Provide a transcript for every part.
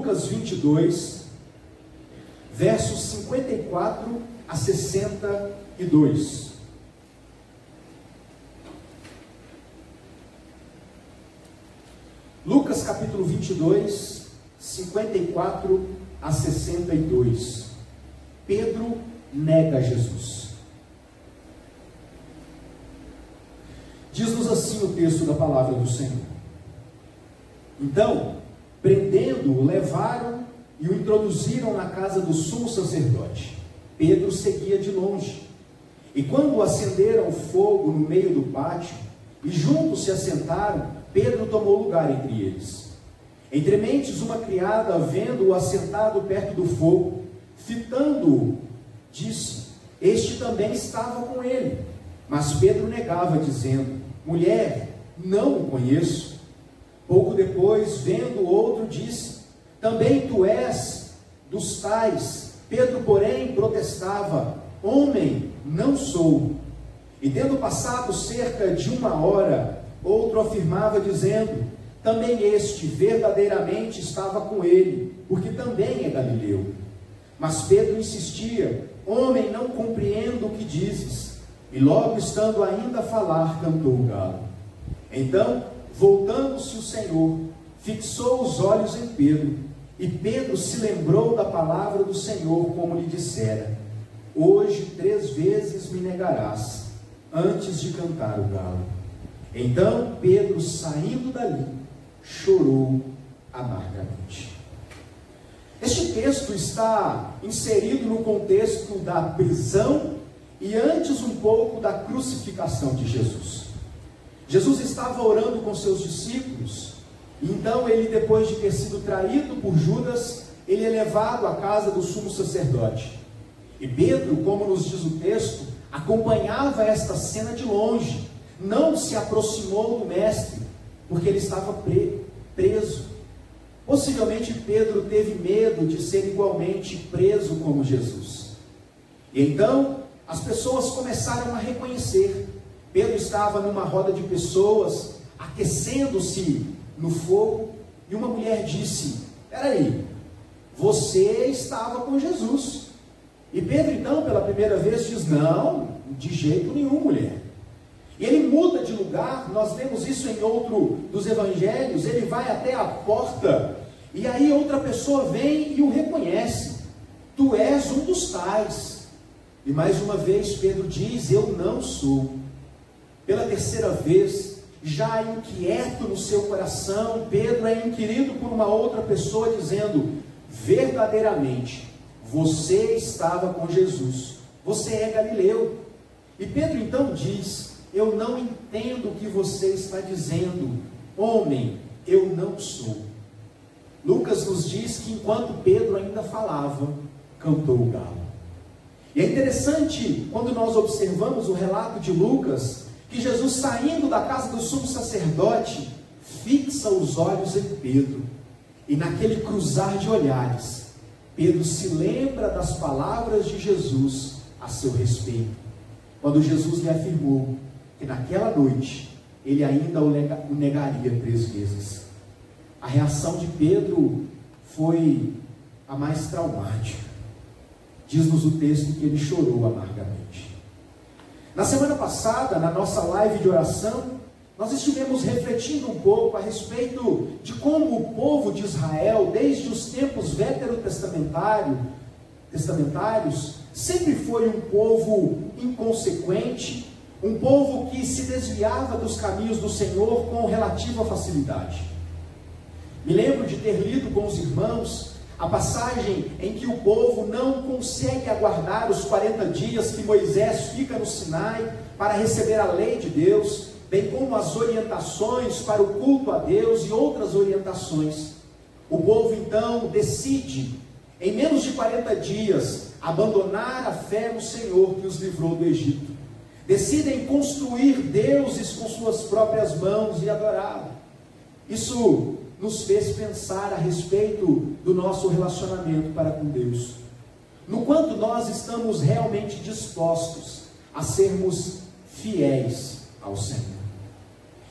Lucas 22, versos 54 a 62. Lucas capítulo 22, 54 a 62. Pedro nega Jesus. Diz-nos assim o texto da palavra do Senhor. Então, prendendo-o, levaram e o introduziram na casa do sumo sacerdote. Pedro seguia de longe. E quando acenderam fogo no meio do pátio, e juntos se assentaram, Pedro tomou lugar entre eles. Entre mentes, uma criada, vendo-o assentado perto do fogo, fitando-o, disse: este também estava com ele. Mas Pedro negava, dizendo: mulher, não o conheço. Pouco depois, vendo o outro, disse: também tu és dos tais. Pedro, porém, protestava: homem, não sou. E tendo passado cerca de 1 hora, outro afirmava, dizendo: também este verdadeiramente estava com ele, porque também é galileu. Mas Pedro insistia: homem, não compreendo o que dizes. E logo, estando ainda a falar, cantou o galo. Então, voltando-se o Senhor, fixou os olhos em Pedro, e Pedro se lembrou da palavra do Senhor, como lhe dissera: hoje 3 vezes me negarás, antes de cantar o galo. Então Pedro, saindo dali, chorou amargamente. Este texto está inserido no contexto da prisão e antes um pouco da crucificação de Jesus. Jesus estava orando com seus discípulos, e então ele, depois de ter sido traído por Judas, ele é levado à casa do sumo sacerdote. E Pedro, como nos diz o texto, acompanhava esta cena de longe, não se aproximou do mestre, porque ele estava preso. Possivelmente Pedro teve medo de ser igualmente preso como Jesus. E então as pessoas começaram a reconhecer. Pedro estava numa roda de pessoas, aquecendo-se no fogo, e uma mulher disse: peraí, você estava com Jesus. E Pedro então, pela primeira vez, diz: não, de jeito nenhum, mulher. E ele muda de lugar. Nós vemos isso em outro dos evangelhos. Ele vai até a porta, e aí outra pessoa vem e o reconhece: tu és um dos tais. E mais uma vez Pedro diz: eu não sou. Pela terceira vez, já inquieto no seu coração, Pedro é inquirido por uma outra pessoa, dizendo: verdadeiramente, você estava com Jesus, você é galileu. E Pedro então diz: eu não entendo o que você está dizendo, homem, eu não sou. Lucas nos diz que enquanto Pedro ainda falava, cantou o galo. E é interessante, quando nós observamos o relato de Lucas, que Jesus, saindo da casa do sumo sacerdote, fixa os olhos em Pedro, e naquele cruzar de olhares, Pedro se lembra das palavras de Jesus a seu respeito, quando Jesus lhe afirmou que naquela noite ele ainda o negaria 3 vezes. A reação de Pedro foi a mais traumática. Diz-nos o texto que ele chorou amargamente. Na semana passada, na nossa live de oração, nós estivemos refletindo um pouco a respeito de como o povo de Israel, desde os tempos veterotestamentários, sempre foi um povo inconsequente, um povo que se desviava dos caminhos do Senhor com relativa facilidade. Me lembro de ter lido com os irmãos a passagem em que o povo não consegue aguardar os 40 dias que Moisés fica no Sinai para receber a lei de Deus, bem como as orientações para o culto a Deus e outras orientações. O povo então decide, em menos de 40 dias, abandonar a fé no Senhor que os livrou do Egito. Decidem construir deuses com suas próprias mãos e adorá-lo. Isso nos fez pensar a respeito do nosso relacionamento para com Deus, no quanto nós estamos realmente dispostos a sermos fiéis ao Senhor.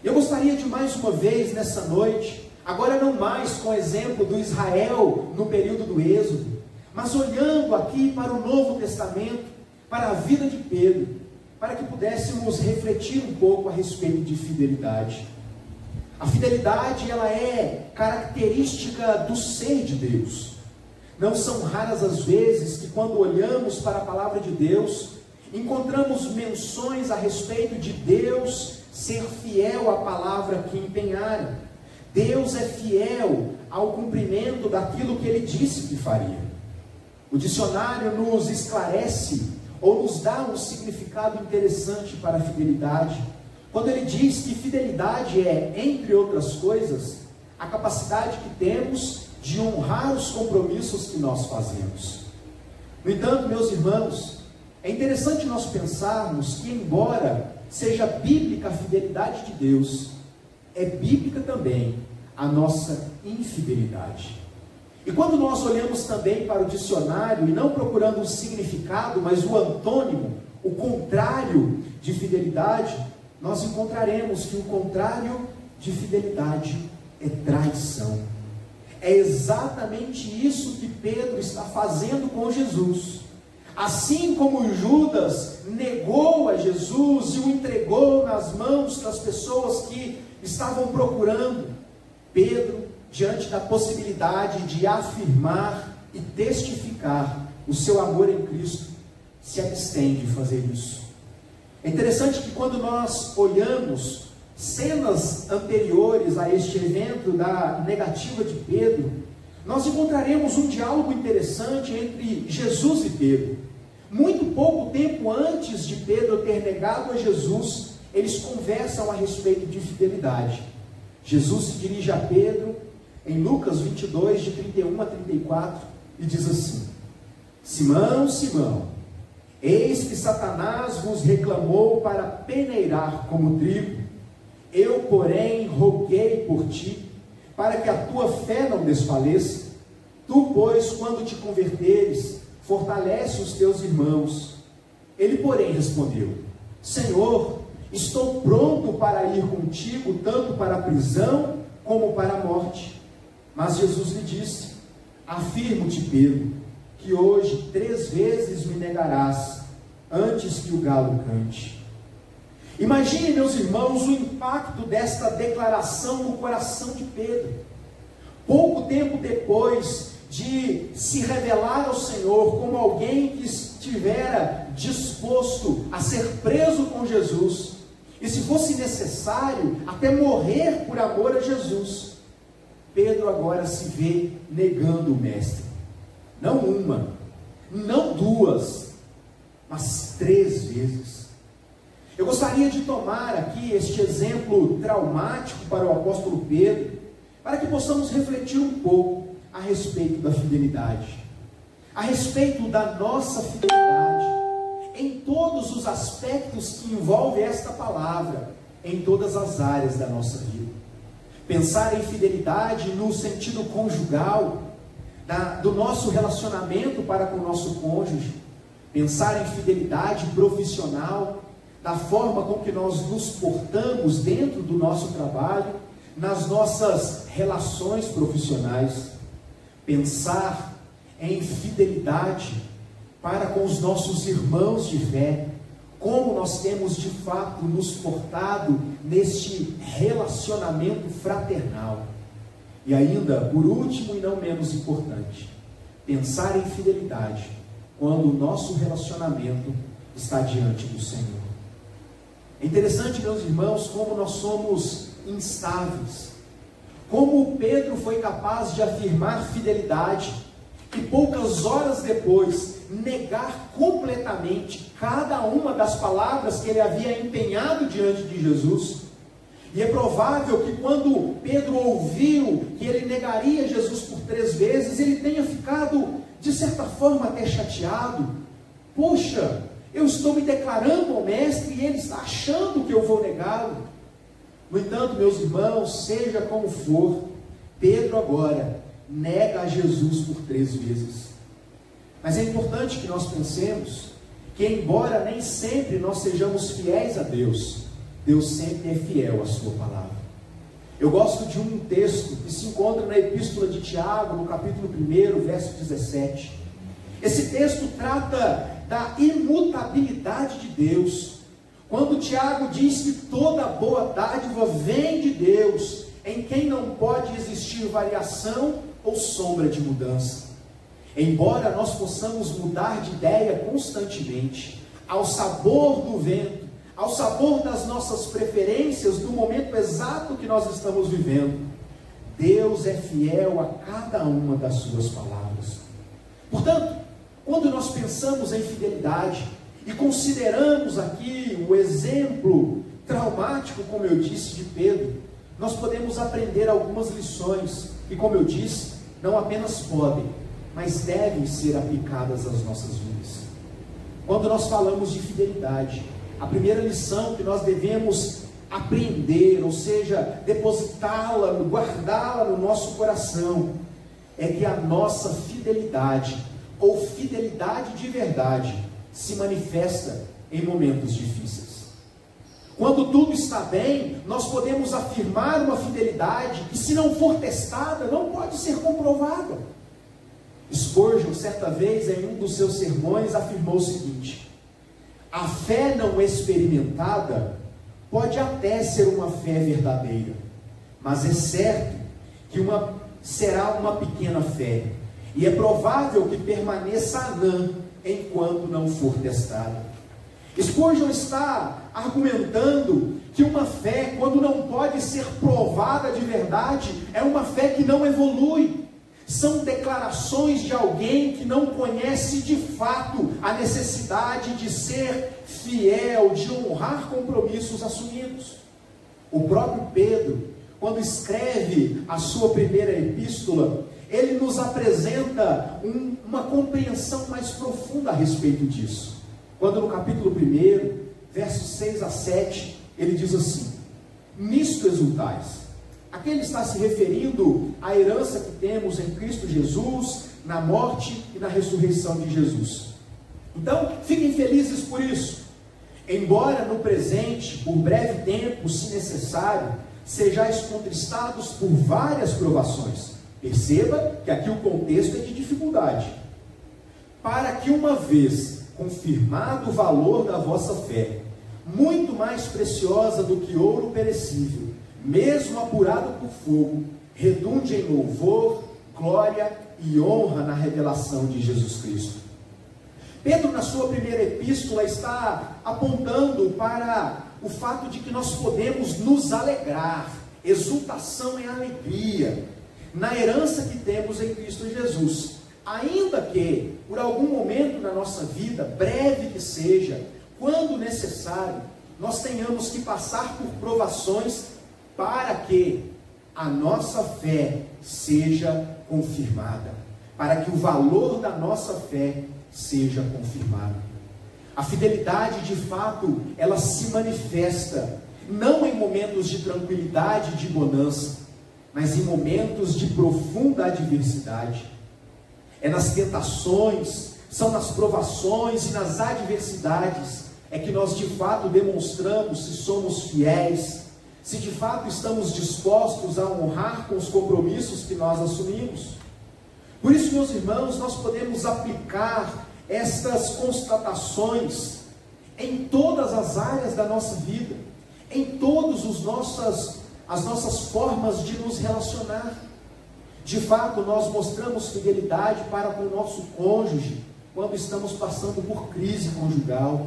Eu gostaria de mais uma vez nessa noite Agora não mais com o exemplo do Israel no período do Êxodo, mas olhando aqui para o Novo Testamento, para a vida de Pedro, para que pudéssemos refletir um pouco a respeito de fidelidade. A fidelidade, ela é característica do ser de Deus. Não são raras as vezes que, quando olhamos para a palavra de Deus, encontramos menções a respeito de Deus ser fiel à palavra que empenhara. Deus é fiel ao cumprimento daquilo que Ele disse que faria. O dicionário nos esclarece ou nos dá um significado interessante para a fidelidade, quando ele diz que fidelidade é, entre outras coisas, a capacidade que temos de honrar os compromissos que nós fazemos. No entanto, meus irmãos, é interessante nós pensarmos que, embora seja bíblica a fidelidade de Deus, é bíblica também a nossa infidelidade. E quando nós olhamos também para o dicionário, e não procurando um significado, mas o antônimo, o contrário de fidelidade, nós encontraremos que o contrário de fidelidade é traição. É exatamente isso que Pedro está fazendo com Jesus. Assim como Judas negou a Jesus e o entregou nas mãos das pessoas que estavam procurando, Pedro, diante da possibilidade de afirmar e testificar o seu amor em Cristo, se abstém de fazer isso. É interessante que quando nós olhamos cenas anteriores a este evento da negativa de Pedro, nós encontraremos um diálogo interessante entre Jesus e Pedro. Muito pouco tempo antes de Pedro ter negado a Jesus, eles conversam a respeito de fidelidade. Jesus se dirige a Pedro em Lucas 22, de 31 a 34, e diz assim: Simão, Simão, eis que Satanás vos reclamou para peneirar como trigo. Eu, porém, roguei por ti, para que a tua fé não desfaleça. Tu, pois, quando te converteres, fortalece os teus irmãos. Ele, porém, respondeu: Senhor, estou pronto para ir contigo, tanto para a prisão como para a morte. Mas Jesus lhe disse: Afirmo-te, Pedro, que hoje 3 vezes me negarás, antes que o galo cante. Imagine, meus irmãos, o impacto desta declaração no coração de Pedro. Pouco tempo depois de se revelar ao Senhor como alguém que estivera disposto a ser preso com Jesus, e se fosse necessário, até morrer por amor a Jesus, Pedro agora se vê negando o Mestre. Não uma, não 2, mas 3 vezes. Eu gostaria de tomar aqui este exemplo traumático para o apóstolo Pedro, para que possamos refletir um pouco a respeito da fidelidade, a respeito da nossa fidelidade, em todos os aspectos que envolve esta palavra, em todas as áreas da nossa vida. Pensar em fidelidade no sentido conjugal, do nosso relacionamento para com o nosso cônjuge. Pensar em fidelidade profissional, da forma com que nós nos portamos dentro do nosso trabalho, nas nossas relações profissionais. Pensar em fidelidade para com os nossos irmãos de fé, como nós temos de fato nos portado neste relacionamento fraternal. E ainda, por último e não menos importante, pensar em fidelidade quando o nosso relacionamento está diante do Senhor. É interessante, meus irmãos, como nós somos instáveis, como Pedro foi capaz de afirmar fidelidade e poucas horas depois negar completamente cada uma das palavras que ele havia empenhado diante de Jesus. E é provável que quando Pedro ouviu que ele negaria Jesus por 3 vezes, ele tenha ficado, de certa forma, até chateado. Poxa, eu estou me declarando ao Mestre e ele está achando que eu vou negá-lo. No entanto, meus irmãos, seja como for, Pedro agora nega a Jesus por 3 vezes. Mas é importante que nós pensemos que, embora nem sempre nós sejamos fiéis a Deus, Deus sempre é fiel à sua palavra. Eu gosto de um texto que se encontra na Epístola de Tiago, no capítulo 1, verso 17. Esse texto trata da imutabilidade de Deus. Quando Tiago diz que toda boa dádiva vem de Deus, em quem não pode existir variação ou sombra de mudança. Embora nós possamos mudar de ideia constantemente, ao sabor do vento, ao sabor das nossas preferências, do momento exato que nós estamos vivendo, Deus é fiel a cada uma das suas palavras. Portanto, quando nós pensamos em fidelidade e consideramos aqui o exemplo traumático, como eu disse, de Pedro, nós podemos aprender algumas lições que, como eu disse, não apenas podem, mas devem ser aplicadas às nossas vidas. Quando nós falamos de fidelidade, a primeira lição que nós devemos aprender, ou seja, depositá-la, guardá-la no nosso coração, é que a nossa fidelidade, ou fidelidade de verdade, se manifesta em momentos difíceis. Quando tudo está bem, nós podemos afirmar uma fidelidade que, se não for testada, não pode ser comprovada. Spurgeon, certa vez, em um dos seus sermões, afirmou o seguinte: a fé não experimentada pode até ser uma fé verdadeira, mas é certo que será uma pequena fé, e é provável que permaneça anã enquanto não for testada. Spurgeon está argumentando que uma fé, quando não pode ser provada de verdade, é uma fé que não evolui. São declarações de alguém que não conhece de fato a necessidade de ser fiel, de honrar compromissos assumidos. O próprio Pedro, quando escreve a sua primeira epístola, ele nos apresenta uma compreensão mais profunda a respeito disso. Quando no capítulo 1, versos 6 a 7, ele diz assim: nisto exultais. Aqui ele está se referindo à herança que temos em Cristo Jesus, na morte e na ressurreição de Jesus. Então, fiquem felizes por isso. Embora no presente, por breve tempo, se necessário, sejais contristados por várias provações. Perceba que aqui o contexto é de dificuldade. Para que, uma vez confirmado o valor da vossa fé, muito mais preciosa do que ouro perecível, mesmo apurado por fogo, redunde em louvor, glória e honra na revelação de Jesus Cristo. Pedro, na sua primeira epístola, está apontando para o fato de que nós podemos nos alegrar. Exultação é alegria na herança que temos em Cristo Jesus, ainda que por algum momento na nossa vida, breve que seja, quando necessário, nós tenhamos que passar por provações para que a nossa fé seja confirmada, para que o valor da nossa fé seja confirmado. A fidelidade, de fato, ela se manifesta não em momentos de tranquilidade e de bonança, mas em momentos de profunda adversidade. É nas tentações, são nas provações e nas adversidades é que nós de fato demonstramos se somos fiéis, se de fato estamos dispostos a honrar com os compromissos que nós assumimos. Por isso, meus irmãos, nós podemos aplicar estas constatações em todas as áreas da nossa vida, em todas as nossas formas de nos relacionar. De fato, nós mostramos fidelidade para com o nosso cônjuge, quando estamos passando por crise conjugal,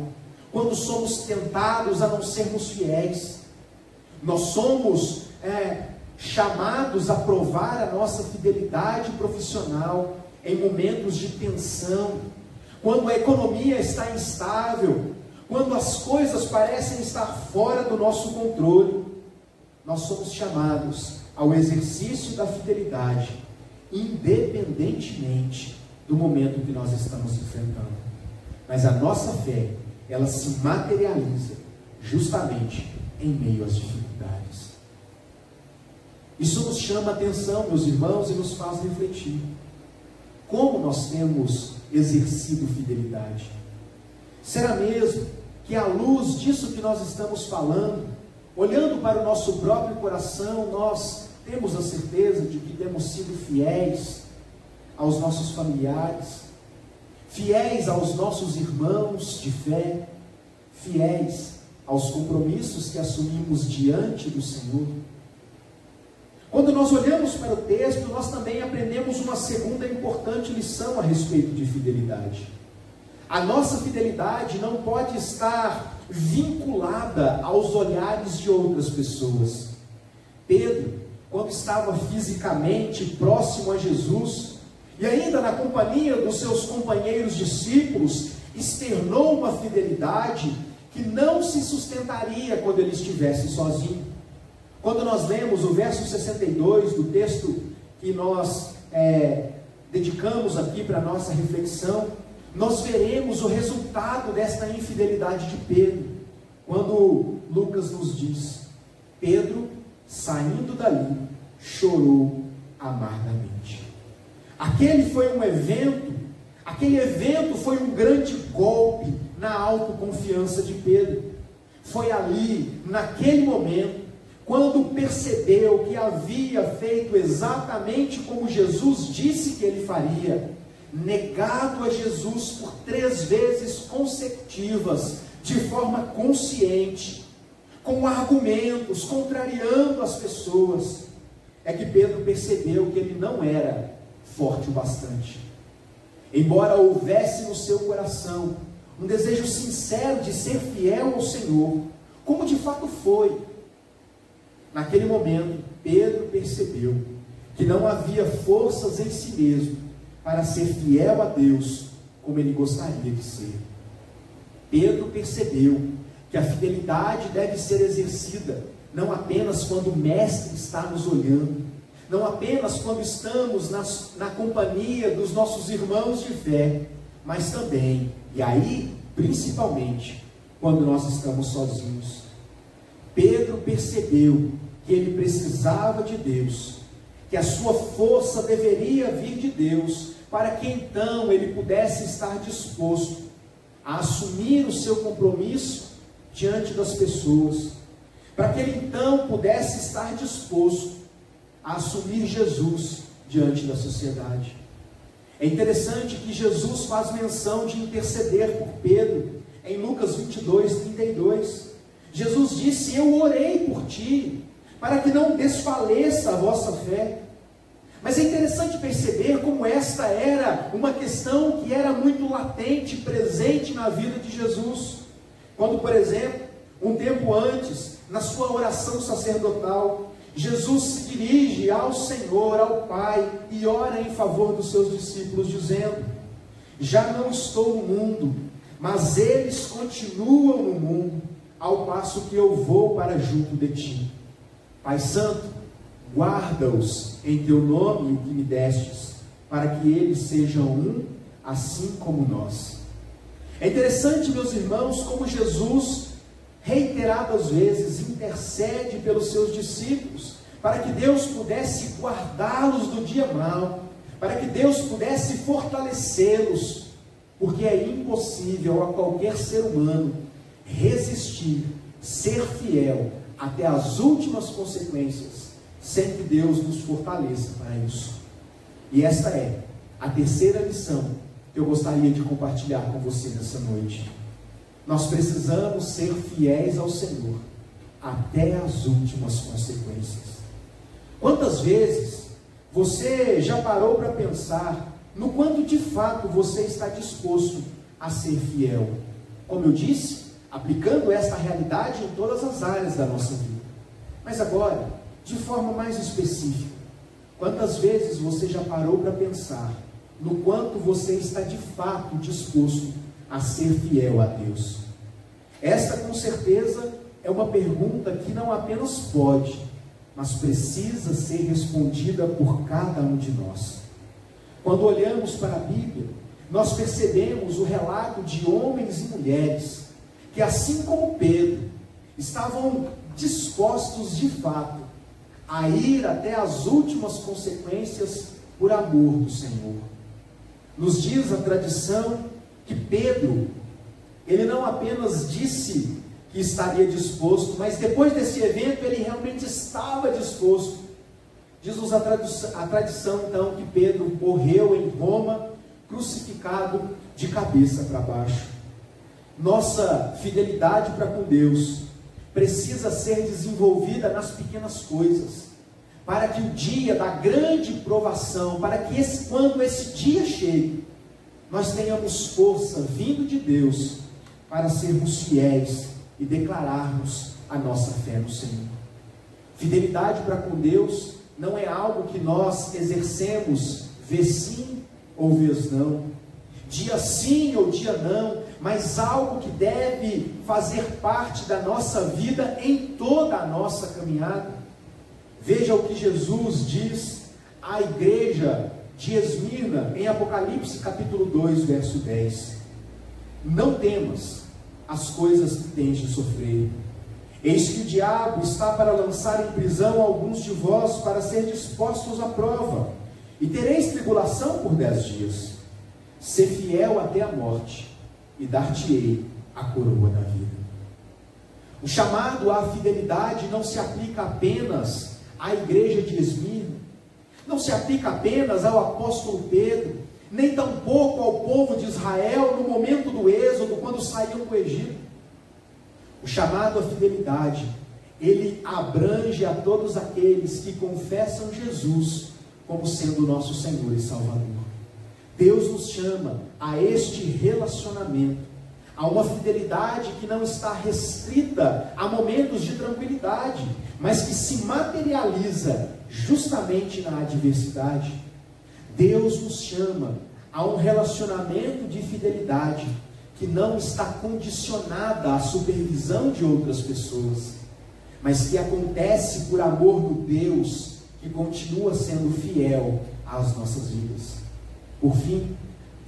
quando somos tentados a não sermos fiéis. Nós somos chamados a provar a nossa fidelidade profissional em momentos de tensão, quando a economia está instável, quando as coisas parecem estar fora do nosso controle. Nós somos chamados ao exercício da fidelidade, independentemente do momento que nós estamos enfrentando. Mas a nossa fé, ela se materializa justamente em meio às dificuldades. Isso nos chama a atenção, meus irmãos, e nos faz refletir. Como nós temos exercido fidelidade? Será mesmo que, à luz disso que nós estamos falando, olhando para o nosso próprio coração, nós temos a certeza de que temos sido fiéis aos nossos familiares, fiéis aos nossos irmãos de fé, fiéis aos compromissos que assumimos diante do Senhor. Quando nós olhamos para o texto, nós também aprendemos uma segunda importante lição a respeito de fidelidade. A nossa fidelidade não pode estar vinculada aos olhares de outras pessoas. Pedro, quando estava fisicamente próximo a Jesus, e ainda na companhia dos seus companheiros discípulos, externou uma fidelidade que não se sustentaria quando ele estivesse sozinho. Quando nós lemos o verso 62 do texto que nós dedicamos aqui para a nossa reflexão, nós veremos o resultado desta infidelidade de Pedro, quando Lucas nos diz: Pedro, saindo dali, chorou amargamente. Aquele evento foi um grande golpe na autoconfiança de Pedro. Foi ali, naquele momento, quando percebeu que havia feito exatamente como Jesus disse que ele faria, negado a Jesus por 3 vezes consecutivas, de forma consciente, com argumentos, contrariando as pessoas, é que Pedro percebeu que ele não era forte o bastante. Embora houvesse no seu coração um desejo sincero de ser fiel ao Senhor, como de fato foi, naquele momento, Pedro percebeu que não havia forças em si mesmo para ser fiel a Deus como ele gostaria de ser. Pedro percebeu que a fidelidade deve ser exercida não apenas quando o Mestre está nos olhando, não apenas quando estamos na companhia dos nossos irmãos de fé, mas também, e aí principalmente, quando nós estamos sozinhos. Pedro percebeu que ele precisava de Deus, que a sua força deveria vir de Deus, para que então ele pudesse estar disposto a assumir o seu compromisso diante das pessoas, para que ele então pudesse estar disposto a assumir Jesus diante da sociedade. É interessante que Jesus faz menção de interceder por Pedro, em Lucas 22, 32. Jesus disse: eu orei por ti, para que não desfaleça a vossa fé. Mas é interessante perceber como esta era uma questão que era muito latente, presente na vida de Jesus. Quando, por exemplo, um tempo antes, na sua oração sacerdotal, Jesus se dirige ao Senhor, ao Pai, e ora em favor dos seus discípulos, dizendo: já não estou no mundo, mas eles continuam no mundo, ao passo que eu vou para junto de ti. Pai Santo, guarda-os em teu nome o que me destes, para que eles sejam um, assim como nós. É interessante, meus irmãos, como Jesus, reiteradas vezes, intercede pelos seus discípulos, para que Deus pudesse guardá-los do dia mau, para que Deus pudesse fortalecê-los, porque é impossível a qualquer ser humano resistir, ser fiel até as últimas consequências, sem que Deus nos fortaleça para isso. E esta é a terceira lição que eu gostaria de compartilhar com você nessa noite. Nós precisamos ser fiéis ao Senhor até as últimas consequências. Quantas vezes você já parou para pensar no quanto de fato você está disposto a ser fiel? Como eu disse, aplicando esta realidade em todas as áreas da nossa vida. Mas agora, de forma mais específica, quantas vezes você já parou para pensar no quanto você está de fato disposto a ser fiel a Deus? Esta, com certeza, é uma pergunta que não apenas pode, mas precisa ser respondida por cada um de nós. Quando olhamos para a Bíblia, nós percebemos o relato de homens e mulheres que, assim como Pedro, estavam dispostos de fato a ir até as últimas consequências por amor do Senhor. Nos diz a tradição que Pedro, ele não apenas disse que estaria disposto, mas depois desse evento ele realmente estava disposto. Diz-nos a tradição então que Pedro morreu em Roma, crucificado de cabeça para baixo. Nossa fidelidade para com Deus precisa ser desenvolvida nas pequenas coisas, para que o dia da grande provação, para que quando esse dia chegue, nós tenhamos força vindo de Deus para sermos fiéis e declararmos a nossa fé no Senhor. Fidelidade para com Deus não é algo que nós exercemos vez sim ou vez não, dia sim ou dia não, mas algo que deve fazer parte da nossa vida em toda a nossa caminhada. Veja o que Jesus diz à igreja de Esmirna em Apocalipse capítulo 2, verso 10. Não temas as coisas que tens de sofrer. Eis que o diabo está para lançar em prisão alguns de vós, para ser dispostos à prova, e tereis tribulação por 10 dias. Sê fiel até a morte, e dar-te-ei a coroa da vida. O chamado à fidelidade não se aplica apenas à igreja de Esmirna, não se aplica apenas ao apóstolo Pedro, nem tampouco ao povo de Israel no momento do êxodo, quando saíam do Egito. O chamado à fidelidade, ele abrange a todos aqueles que confessam Jesus como sendo o nosso Senhor e Salvador. Deus nos chama a este relacionamento, a uma fidelidade que não está restrita a momentos de tranquilidade, mas que se materializa justamente na adversidade. Deus nos chama a um relacionamento de fidelidade que não está condicionada à supervisão de outras pessoas, mas que acontece por amor do Deus que continua sendo fiel às nossas vidas. Por fim,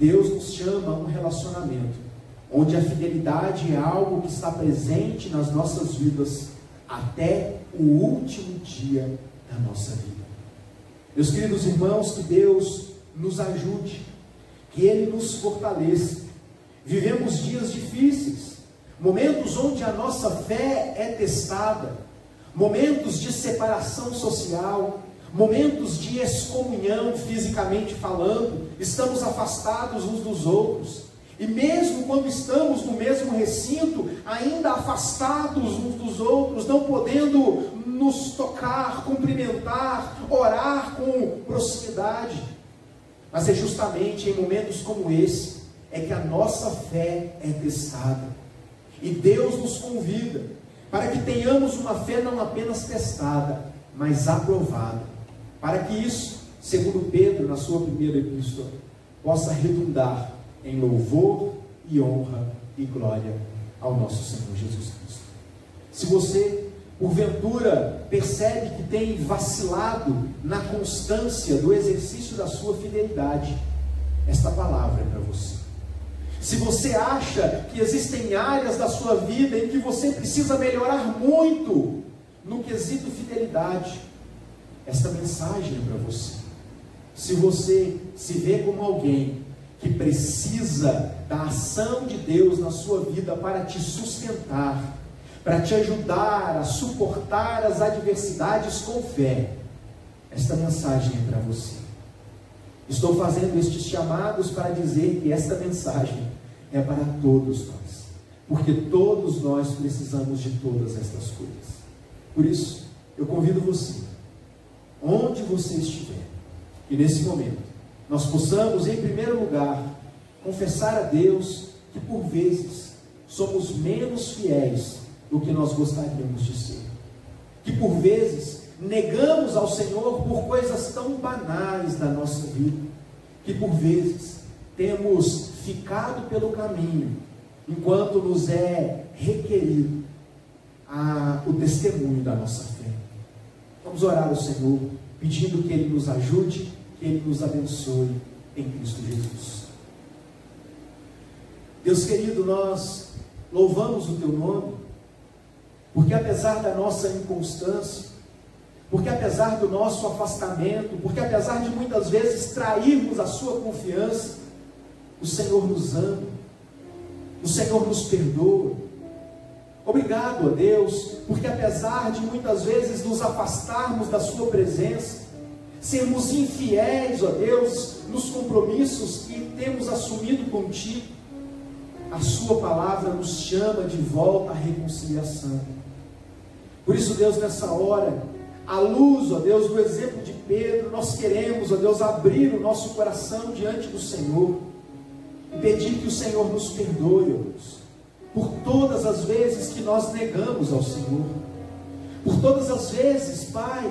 Deus nos chama a um relacionamento onde a fidelidade é algo que está presente nas nossas vidas até o último dia da nossa vida. Meus queridos irmãos, que Deus nos ajude, que Ele nos fortaleça. Vivemos dias difíceis, momentos onde a nossa fé é testada, momentos de separação social, momentos de excomunhão fisicamente falando, estamos afastados uns dos outros, e mesmo quando estamos no mesmo recinto, ainda afastados uns dos outros, não podendo nos tocar, cumprimentar, orar com proximidade. Mas é justamente em momentos como esse, é que a nossa fé é testada, e Deus nos convida, para que tenhamos uma fé não apenas testada, mas aprovada, para que isso, segundo Pedro, na sua primeira epístola, possa redundar em louvor e honra e glória ao nosso Senhor Jesus Cristo. Se você, porventura, percebe que tem vacilado na constância do exercício da sua fidelidade, esta palavra é para você. Se você acha que existem áreas da sua vida em que você precisa melhorar muito no quesito fidelidade, esta mensagem é para você. Se você se vê como alguém que precisa da ação de Deus na sua vida para te sustentar, para te ajudar a suportar as adversidades com fé, esta mensagem é para você. Estou fazendo estes chamados para dizer que esta mensagem é para todos nós, porque todos nós precisamos de todas estas coisas. Por isso, eu convido você, onde você estiver, e nesse momento, nós possamos, em primeiro lugar, confessar a Deus que por vezes somos menos fiéis do que nós gostaríamos de ser, que por vezes negamos ao Senhor por coisas tão banais da nossa vida, que por vezes temos ficado pelo caminho, enquanto nos é requerido o testemunho da nossa fé. Vamos orar ao Senhor, pedindo que Ele nos ajude, que Ele nos abençoe em Cristo Jesus. Deus querido, nós louvamos o Teu nome, porque apesar da nossa inconstância, porque apesar do nosso afastamento, porque apesar de muitas vezes trairmos a Sua confiança, o Senhor nos ama, o Senhor nos perdoa, Obrigado, ó Deus, porque apesar de muitas vezes nos afastarmos da sua presença, sermos infiéis, ó Deus, nos compromissos que temos assumido contigo, a sua palavra nos chama de volta à reconciliação. Por isso, Deus, nessa hora, à luz, ó Deus, do exemplo de Pedro, nós queremos, ó Deus, abrir o nosso coração diante do Senhor e pedir que o Senhor nos perdoe, ó Deus, por todas as vezes que nós negamos ao Senhor, por todas as vezes, Pai,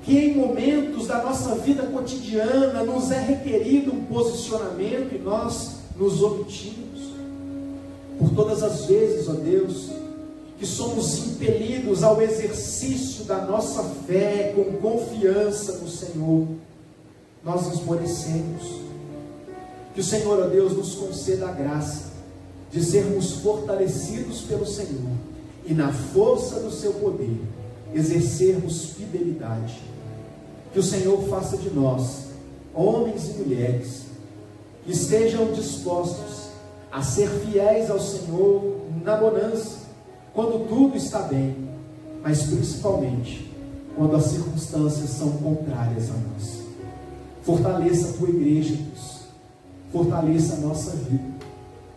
que em momentos da nossa vida cotidiana nos é requerido um posicionamento e nós nos omitimos, por todas as vezes, ó Deus, que somos impelidos ao exercício da nossa fé com confiança no Senhor, nós esmorecemos. Que o Senhor, ó Deus, nos conceda a graça de sermos fortalecidos pelo Senhor e na força do seu poder exercermos fidelidade. Que o Senhor faça de nós, homens e mulheres, que estejam dispostos a ser fiéis ao Senhor na bonança, quando tudo está bem, mas principalmente quando as circunstâncias são contrárias a nós. Fortaleça a tua igreja, Deus. Fortaleça a nossa vida.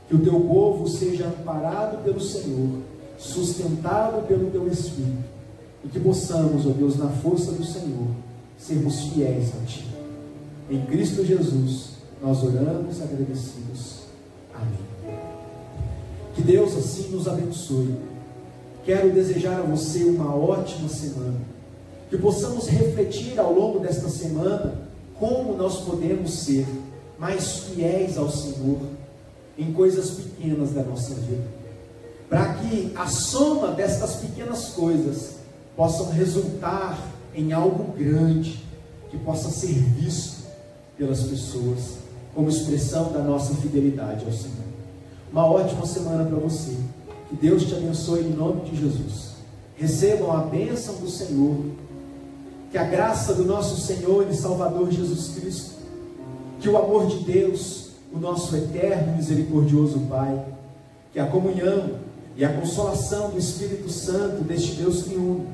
Que o teu povo seja amparado pelo Senhor, sustentado pelo teu Espírito, e que possamos, ó Deus, na força do Senhor, sermos fiéis a Ti. Em Cristo Jesus, nós oramos agradecidos. Amém. Que Deus assim nos abençoe. Quero desejar a você uma ótima semana. Que possamos refletir ao longo desta semana como nós podemos ser mais fiéis ao Senhor em coisas pequenas da nossa vida, para que a soma destas pequenas coisas possam resultar em algo grande, que possa ser visto pelas pessoas como expressão da nossa fidelidade ao Senhor. Uma ótima semana para você. Que Deus te abençoe em nome de Jesus. Recebam a bênção do Senhor. Que a graça do nosso Senhor e Salvador Jesus Cristo, que o amor de Deus, o nosso eterno e misericordioso Pai, que a comunhão e a consolação do Espírito Santo deste Deus que une,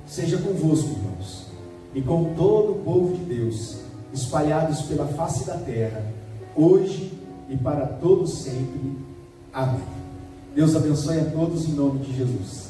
seja convosco, irmãos, e com todo o povo de Deus, espalhados pela face da terra, hoje e para todos sempre. Amém. Deus abençoe a todos em nome de Jesus.